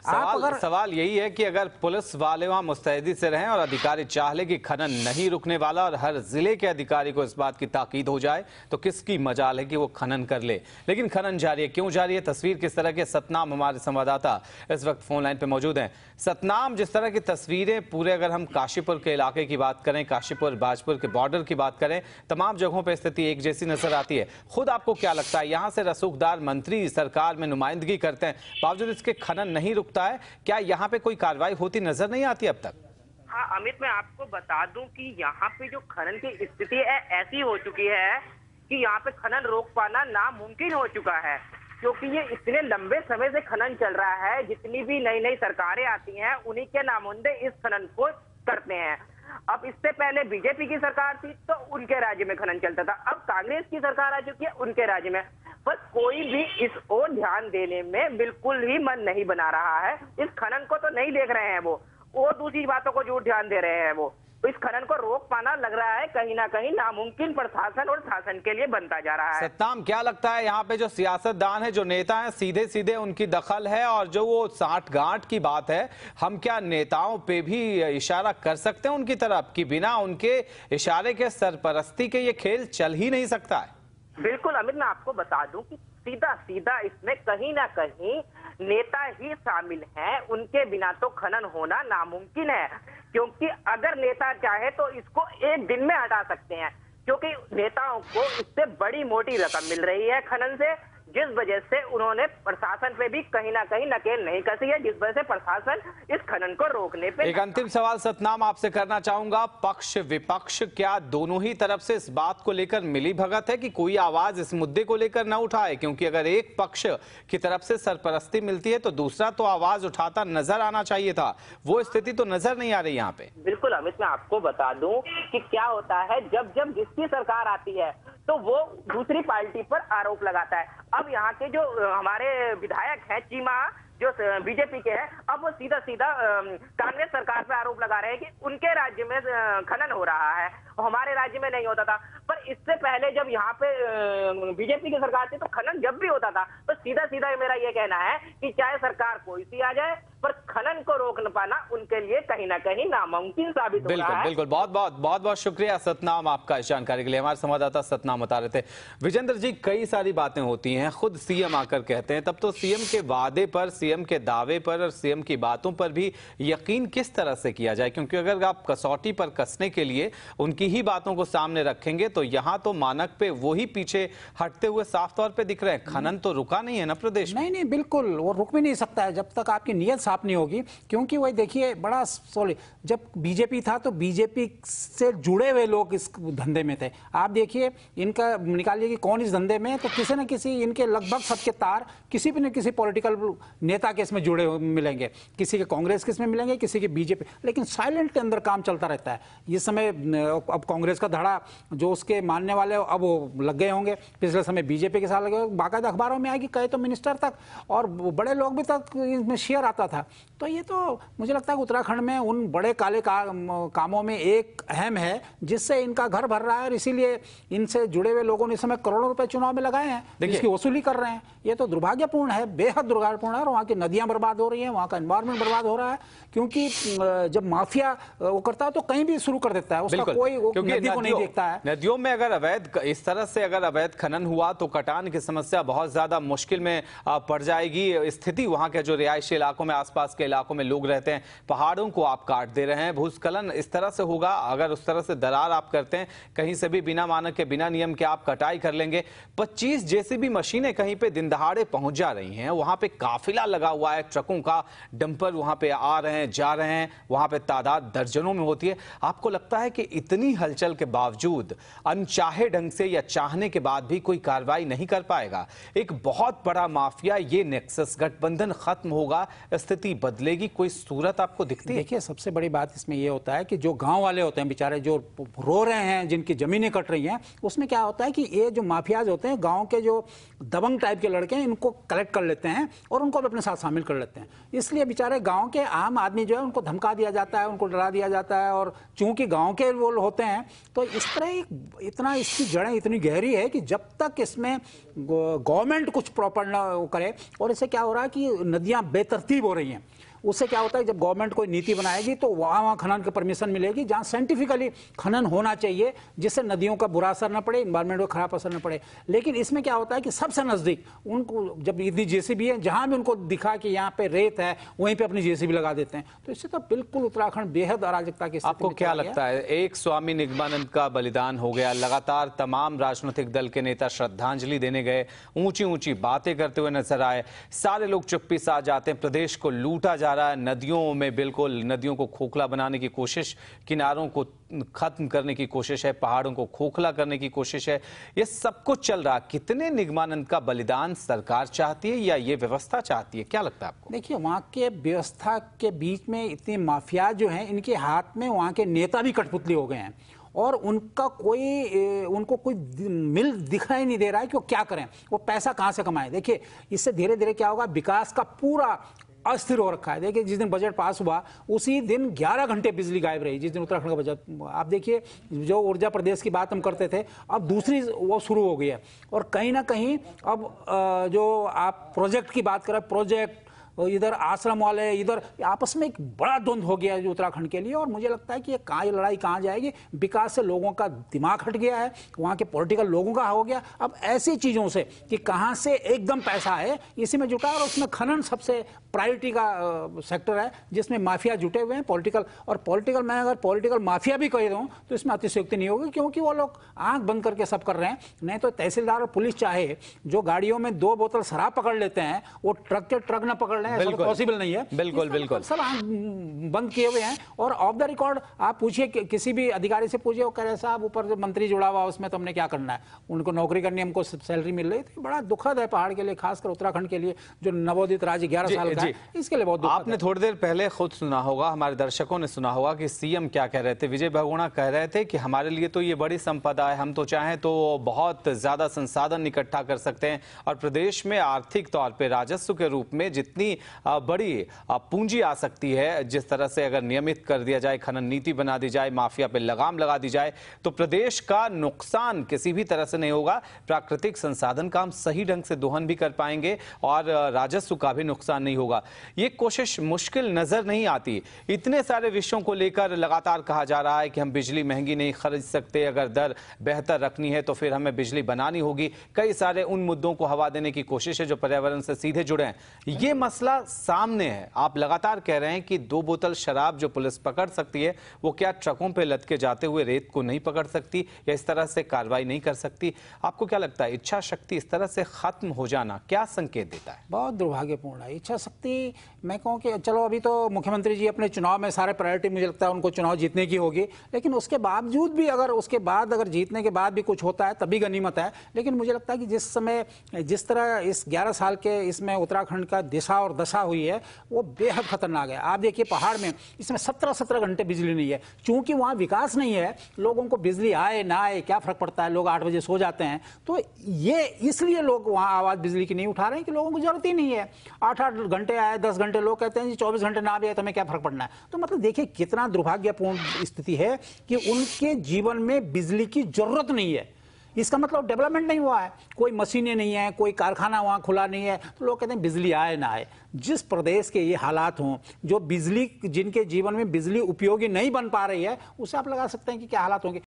सवाल यही है कि अगर पुलिस वाले वहां मुस्तैदी से रहें और अधिकारी चाह ले कि खनन नहीं रुकने वाला और हर जिले के अधिकारी को इस बात की ताकीद हो जाए तो किसकी मजाल है कि वो खनन कर ले। लेकिन खनन जारी है, क्यों जारी है? तस्वीर किस तरह के? सतनाम हमारे संवाददाता इस वक्त फोन लाइन पे मौजूद हैं। सतनाम, जिस तरह की तस्वीरें पूरे, अगर हम काशीपुर के इलाके की बात करें, काशीपुर बाजपुर के बॉर्डर की बात करें, तमाम जगहों पर स्थिति एक जैसी नजर आती है। खुद आपको क्या लगता है, यहाँ से रसूखदार मंत्री सरकार में नुमाइंदगी करते हैं, बावजूद इसके खनन नहीं रुकता है? क्या यहाँ पे कोई कार्रवाई होती नजर नहीं आती अब तक? हाँ अमित, मैं आपको बता दूं कि यहाँ पे जो खनन की स्थिति है ऐसी हो चुकी है कि यहाँ पे खनन रोक पाना नामुमकिन हो चुका है, क्योंकि ये इतने लंबे समय से खनन चल रहा है। जितनी भी नई नई सरकारें आती हैं उन्हीं के नामुंदे इस खनन को करते हैं। अब इससे पहले बीजेपी की सरकार थी तो उनके राज्य में खनन चलता था, अब कांग्रेस की सरकार आ चुकी है उनके राज्य में, बस कोई भी इस ओर ध्यान देने में बिल्कुल ही मन नहीं बना रहा है। इस खनन को तो नहीं देख रहे हैं वो दूसरी बातों को जरूर ध्यान दे रहे हैं। वो इस खनन को रोक पाना लग रहा है कहीं ना कहीं नामुमकिन प्रशासन और शासन के लिए बनता जा रहा है। सत्ताम, क्या लगता है यहाँ पे जो सियासतदान है, जो नेता है, सीधे सीधे उनकी दखल है? और जो वो साठगांठ की बात है, हम क्या नेताओं पे भी इशारा कर सकते हैं उनकी तरफ कि बिना उनके इशारे के सरपरस्ती के ये खेल चल ही नहीं सकता है? बिल्कुल अमित, मैं आपको बता दूं कि सीधा सीधा इसमें कहीं ना कहीं नेता ही शामिल हैं। उनके बिना तो खनन होना नामुमकिन है, क्योंकि अगर नेता चाहे तो इसको एक दिन में हटा सकते हैं, क्योंकि नेताओं को इससे बड़ी मोटी रकम मिल रही है खनन से, जिस वजह से उन्होंने प्रशासन पे भी कहीं ना कहीं नकेल नहीं कसी है, जिस वजह से प्रशासन इस खनन को रोकने पे। एक अंतिम सवाल सतनाम आपसे करना चाहूंगा, पक्ष विपक्ष क्या दोनों ही तरफ से इस बात को लेकर मिली भगत है कि कोई आवाज इस मुद्दे को लेकर न उठाए? क्योंकि अगर एक पक्ष की तरफ से सरपरस्ती मिलती है तो दूसरा तो आवाज उठाता नजर आना चाहिए था, वो स्थिति तो नजर नहीं आ रही यहाँ पे। बिल्कुल अमित, मैं आपको बता दूं कि क्या होता है, जब जब जिसकी सरकार आती है तो वो दूसरी पार्टी पर आरोप लगाता है। अब यहाँ के जो हमारे विधायक हैं चीमा, जो बीजेपी के हैं, अब वो सीधा सीधा कांग्रेस सरकार पे आरोप लगा रहे हैं कि उनके राज्य में खनन हो रहा है, हमारे राज्य में नहीं होता था। पर इससे पहले जब यहाँ पे बीजेपी की सरकार थी तो खनन जब भी होता था, तो सीधा सीधा मेरा ये कहना है कि चाहे सरकार कोई सी आ जाए, पर खनन को रोक न पाना उनके लिए कहीं ना कहीं नामुमकिन साबित हो रहा है। बिल्कुल, बहुत बहुत शुक्रिया सतनाम आपका इस जानकारी के लिए। हमारे संवाददाता सतनाम बता रहे थे। विजेंद्र जी, कई सारी बातें होती हैं, खुद सीएम आकर कहते हैं, तब तो सीएम के वादे पर, सीएम के दावे पर और सीएम की बातों पर भी यकीन किस तरह से किया जाए? क्योंकि अगर आप कसौटी पर कसने के लिए उनकी ही बातों को सामने रखेंगे तो यहाँ तो मानक पे वो ही पीछे हटते हुए साफ तौर पे दिख रहे हैं। खनन तो रुका नहीं है ना प्रदेश में? नहीं, बिल्कुल, वो रुक भी नहीं सकता है जब तक आपकी नीयत साफ नहीं होगी। क्योंकि वही देखिए, बड़ा जब बीजेपी था तो बीजेपी से जुड़े हुए लोग इस धंधे में थे। आप देखिए, इनका निकालिए कि कौन इस धंधे में है, तो किसी न किसी इनके लगभग सबके तार किसी भी न किसी पॉलिटिकल नेता के इसमें जुड़े मिलेंगे, किसी के कांग्रेस के इसमें मिलेंगे, किसी के बीजेपी, लेकिन साइलेंट के अंदर काम चलता रहता है। इस समय अब कांग्रेस का धड़ा जो उसके मानने वाले अब वो लग गए होंगे, पिछले समय बीजेपी के साथ लगे, बाकायदा अखबारों में आएगी, कहे तो मिनिस्टर तक और बड़े लोग भी तक इसमें शेयर आता था। तो ये तो मुझे लगता है कि उत्तराखंड में उन बड़े काले कामों में एक अहम है जिससे इनका घर भर रहा है, और इसीलिए इनसे जुड़े हुए लोगों ने इस समय करोड़ों रुपए चुनाव में लगाए हैं, जिसकी वसूली कर रहे हैं। ये तो दुर्भाग्यपूर्ण है, बेहद दुर्भाग्यपूर्ण है। और वहाँ की नदियां बर्बाद हो रही हैं, वहाँ का एनवायरमेंट बर्बाद हो रहा है, क्योंकि जब माफिया वो करता है तो कहीं भी शुरू कर देता है, उसका कोई नदी को नहीं देखता है। नदियों में अगर अवैध इस तरह से अगर अवैध खनन हुआ तो कटान की समस्या बहुत ज्यादा मुश्किल में पड़ जाएगी। स्थिति वहां के जो रिहायशी इलाकों में, आसपास के इलाकों में लोग रहते हैं, पहाड़ों को आप काट दे रहे हैं, भूस्खलन इस तरह से होगा। अगर उस तरह से दरार आप करते हैं, कहीं से भी बिना मानक के, बिना नियम के आप कटाई कर लेंगे। 25 जेसीबी मशीनें कहीं पे दिन दहाड़े पहुंच जा रही हैं, वहां पे काफिला लगा हुआ है, ट्रकों का डंपर वहां पे आ रहे हैं, जा रहे हैं, वहां पे तादाद दर्जनों में होती है। आपको लगता है कि इतनी हलचल के बावजूद, अनचाहे ढंग से या चाहने के बाद भी कोई कार्रवाई नहीं कर पाएगा? एक बहुत बड़ा माफिया, ये नेक्सस गठबंधन खत्म होगा, स्थिति बदलेगी, कोई सूरत आपको दिखती है? देखिए, सबसे बड़ी बात इसमें यह होता है कि जो गांव वाले होते हैं बेचारे, जो रो रहे हैं, जिनकी जमीनें कट रही हैं, उसमें क्या होता है कि ये जो माफियाज होते हैं, गांव के जो दबंग टाइप के लड़के हैं, इनको कलेक्ट कर लेते हैं और उनको अपने साथ शामिल कर लेते हैं। इसलिए बेचारे गांव के आम आदमी जो है उनको धमका दिया जाता है, उनको डरा दिया जाता है, और चूंकि गांव के वो होते होते हैं। तो इस तरह इतना इसकी जड़ें इतनी गहरी है कि जब तक इसमें गवर्नमेंट कुछ प्रॉपर ना करे, और इससे क्या हो रहा है कि नदियां बेतरतीब हो रही हैं, उससे क्या होता है जब गवर्नमेंट कोई नीति बनाएगी तो वहाँ खनन की परमिशन मिलेगी जहाँ साइंटिफिकली खनन होना चाहिए, जिससे नदियों का बुरा असर न पड़े, इन्वायरमेंट को खराब असर न पड़े। लेकिन इसमें क्या होता है कि सबसे नज़दीक उनको जब इतनी जेसीबी है, जहाँ भी उनको दिखा कि यहाँ पे रेत है वहीं पे अपनी जेसीबी लगा देते हैं। तो इससे तो बिल्कुल उत्तराखंड बेहद अराजकता की स्थिति। आपको क्या लगता है, एक स्वामी निगमानंद का बलिदान हो गया, लगातार तमाम राजनीतिक दल के नेता श्रद्धांजलि देने गए, ऊंची ऊंची बातें करते हुए नजर आए, सारे लोग चुप्पी साध जाते हैं, प्रदेश को लूटा जा रहा है, नदियों में बिल्कुल नदियों को खोखला बनाने की कोशिश, किनारों को खत्म करने की कोशिश है, पहाड़ों को खोखला करने की कोशिश है, ये सब कुछ चल रहा। कितने निगमानंद का बलिदान सरकार चाहती है या ये व्यवस्था चाहती है, क्या लगता है आपको? देखिए, वहाँ के व्यवस्था के बीच में इतने माफिया जो हैं, इनके हाथ में वहाँ के नेता भी कठपुतली हो गए हैं और उनको कोई मिल दिखाई नहीं दे रहा है कि वो क्या करें, वो पैसा कहाँ से कमाएं। देखिए, इससे धीरे धीरे क्या होगा, विकास का पूरा अस्थिर हो रखा है। देखिए, जिस दिन बजट पास हुआ उसी दिन 11 घंटे बिजली गायब रही, जिस दिन उत्तराखंड का बजट। आप देखिए, जो ऊर्जा प्रदेश की बात हम करते थे, अब दूसरी वो शुरू हो गई है। और कहीं ना कहीं अब जो आप प्रोजेक्ट की बात करें, प्रोजेक्ट इधर आश्रम वाले, इधर आपस में एक बड़ा द्वंद्व हो गया है जो उत्तराखंड के लिए। और मुझे लगता है कि ये लड़ाई कहाँ जाएगी। विकास से लोगों का दिमाग हट गया है, वहाँ के पॉलिटिकल लोगों का हो गया। अब ऐसी चीज़ों से कि कहाँ से एकदम पैसा है, इसी में जुटा है। और उसमें खनन सबसे प्रायोरिटी का सेक्टर है, जिसमें माफिया जुटे हुए हैं पॉलिटिकल। और पॉलिटिकल, मैं अगर पॉलिटिकल माफिया भी कह दूँ तो इसमें अतिशयोक्ति नहीं होगी, क्योंकि वो लोग आंख बंद करके सब कर रहे हैं। नहीं तो तहसीलदार और पुलिस चाहे जो गाड़ियों में 2 बोतल शराब पकड़ लेते हैं, वो ट्रक के ट्रक न पकड़ लें, ऐसा तो पॉसिबल नहीं है। बिल्कुल बिल्कुल, सब आंख बंद किए हुए हैं। और ऑफ द रिकॉर्ड आप पूछिए, किसी भी अधिकारी से पूछिए, वो कह रहे साहब ऊपर जो मंत्री जुड़ा हुआ उसमें तो हमने क्या करना है, उनको नौकरी करनी, हमको सैलरी मिल रही थी। बड़ा दुखद है पहाड़ के लिए, खासकर उत्तराखंड के लिए जो नवोदित राज्य 11 साल का है, इसके लिए बहुत दुखद है। आपने थोड़ी देर पहले खुद सुना होगा, हमारे दर्शकों ने सुना होगा कि सीएम क्या कह रहे थे। विजय बहुगुणा कह रहे थे कि हमारे लिए तो ये बड़ी संपदा है, हम तो चाहें तो बहुत ज्यादा संसाधन इकट्ठा कर सकते हैं और प्रदेश में आर्थिक तौर पे राजस्व के रूप में जितनी बड़ी पूंजी आ सकती है, जिस तरह से अगर नियमित कर दिया जाए, खनन नीति बना दी जाए, माफिया पे लगाम लगा दी जाए, तो प्रदेश का नुकसान किसी भी तरह से नहीं होगा। प्राकृतिक संसाधन का हम सही ढंग से दोहन भी कर पाएंगे और राजस्व का भी नुकसान नहीं होगा। ये कोशिश मुश्किल नजर नहीं आती। इतने सारे विषयों को लेकर लगातार कहा जा रहा है कि हम बिजली महंगी नहीं खरीद सकते, अगर दर बेहतर रखनी है तो फिर हमें बिजली बनानी होगी। कई सारे उन मुद्दों को हवा देने की कोशिश है जो पर्यावरण से सीधे जुड़े हैं। ये मसला सामने है। आप लगातार कह रहे हैं कि 2 बोतल शराब जो पुलिस पकड़ सकती है, वो क्या ट्रकों पे लद के जाते हुए रेत को नहीं पकड़ सकती या इस तरह से कार्रवाई नहीं कर सकती? आपको क्या लगता है, इच्छा शक्ति इस तरह से खत्म हो जाना क्या संकेत देता है? बहुत दुर्भाग्यपूर्ण है। इच्छा शक्ति, मैं कहूँ कि चलो अभी तो मुख्यमंत्री जी अपने चुनाव में सारे प्रायोरिटी, मुझे लगता है उनको चुनाव जीतने की होगी, लेकिन उसके बावजूद भी अगर जीतने के बाद भी कुछ होता है तभी गनीमत है। लेकिन मुझे लगता है कि जिस तरह इस 11 साल के इसमें उत्तराखंड का दिशा और दशा हुई है, वो बेहद खतरनाक है। आप देखिए, पहाड़ में इसमें 17 घंटे बिजली नहीं है, चूंकि वहाँ विकास नहीं है। लोगों को बिजली आए ना आए क्या फर्क पड़ता है, लोग 8 बजे सो जाते हैं। तो ये इसलिए लोग वहाँ आवाज़ बिजली की नहीं उठा रहे हैं कि लोगों को जरूरत ही नहीं है। 8-8 घंटे आए, 10 घंटे, लोग कहते हैं जी 24 घंटे ना भी आए तो हमें क्या फर्क पड़ना है। तो मतलब देखिए कितना दुर्भाग्यपूर्ण स्थिति है कि उनके जीवन में बिजली की जरूरत नहीं है। इसका मतलब डेवलपमेंट नहीं हुआ है, कोई मशीनें नहीं है, कोई कारखाना वहाँ खुला नहीं है, तो लोग कहते हैं बिजली आए ना आए। जिस प्रदेश के ये हालात हों, जो जिनके जीवन में बिजली उपयोगी नहीं बन पा रही है, उससे आप लगा सकते हैं कि क्या हालात होंगे।